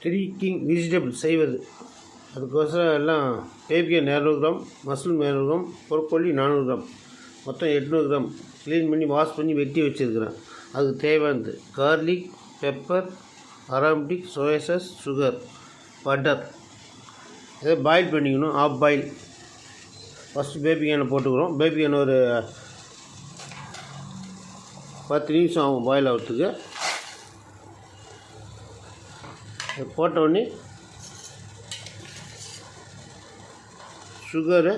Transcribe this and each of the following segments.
Three king vegetable செய்வது. அதுக்கோசரம் எல்லாம் பேபிகை 200 gram, mushroom 200 gram, broccoli 400 gram, மொத்தம் 800 கிராம் க்ளீன் பண்ணி வாஷ் பண்ணி வெட்டி வச்சுருக்கிறேன். அதுக்கு தேவையானது garlic, pepper, aromatic, soya sauce, sugar, butter. இதை பாயில் பண்ணிக்கணும். Half boil. ஃபஸ்ட்டு பேபிகானை போட்டுக்கிறோம். பேபிகான் ஒரு 10 நிமிஷம் ஆகும் பாயில் ஆகிறதுக்கு. போட்ட உடனே சுகரு,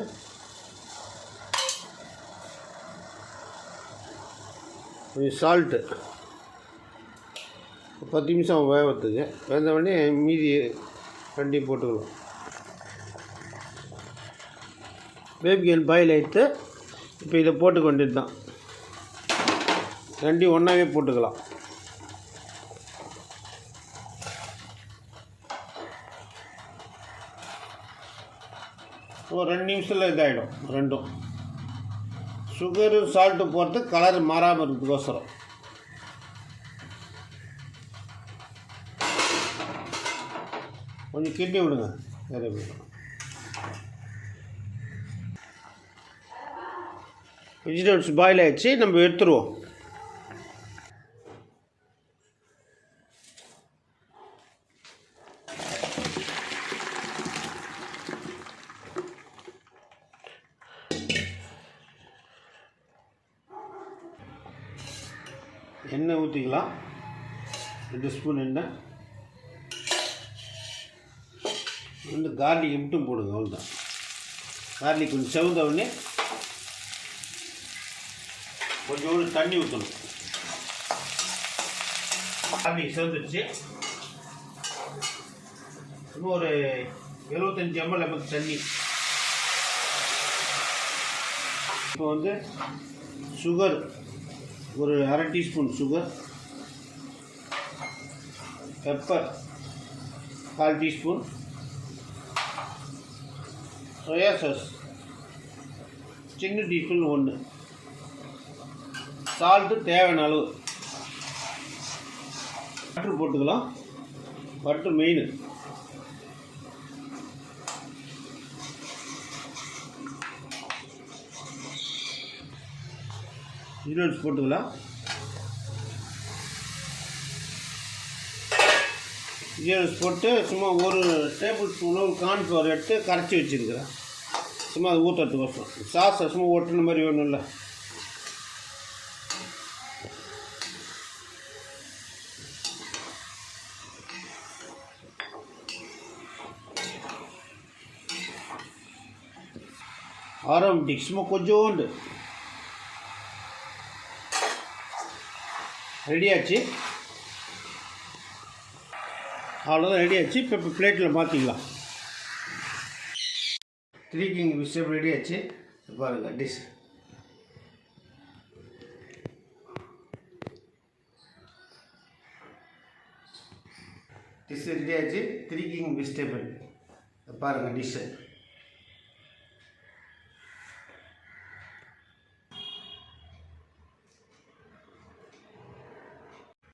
கொஞ்சம் சால்ட்டு, 10 நிமிஷம் வேகிறதுக்கு. வெந்த உடனே மீதி ரெண்டையும் போட்டுக்கலாம். பேபிகான் பாயில் ஆகிட்டு இப்போ இதை போட்டுக்க வேண்டியது தான். ரெண்டையும் ஒன்றாவே போட்டுக்கலாம். ஒரு 2 நிமிஷத்தில் இதாகிடும். ரெண்டும் சுகரு சால்ட்டு போட்டு கலர் மாறாமல் இருக்கிறதுக்கோசரம். கொஞ்சம் கிண்டி விடுங்க. நிறைய போய்டும். வெஜிடபிள்ஸ் பாயில் ஆகிடுச்சு. நம்ம எடுத்துருவோம். எண்ணெய் ஊற்றிக்கலாம். 2 ஸ்பூன் எண்ணெய். கார்லிக் மட்டும் போடுங்க. அவ்வளோதான். கார்லிக் கொஞ்சம் செவந்த உடனே கொஞ்சோண்டு தண்ணி ஊற்றணும். கார்லிக் செவந்துடுச்சு. இன்னும் ஒரு 75 ml நமக்கு தண்ணி. இப்போ சுகர் ஒரு 1/2 teaspoon sugar, pepper 1/4 teaspoon, soya sauce சின்ன டீஸ்பூன் 1, சால்ட்டு தேவையான அளவு, பட்டர் போட்டுக்கலாம். Butter main. வெஜிடபிள்ஸ் போட்டுக்கலாம். வெஜிடபிள்ஸ் போட்டு சும்மா ஒரு டேபிள் ஸ்பூனு கார்ன்ஃப்ளவர் எடுத்து கரைச்சி வச்சுருக்கிறேன். சும்மா அது ஊற்றுறதுக்கோசரம். சாஸை சும்மா ஒட்டுன மாதிரி வேணும்ல. அரோமேட்டிக் சும்மா கொஞ்சோண்டு. ரெடியாச்சு. அவ்வளோதான், ரெடியாச்சு. இப்போ பிளேட்டில் மாற்றிக்கலாம். த்ரீ கிங் வெஜிடபிள் ரெடியாச்சு. பாருங்கள் டிஷ். ரெடியாச்சு. த்ரீ கிங் வெஜிடபிள் பாருங்கள் டிஷ்ஷு.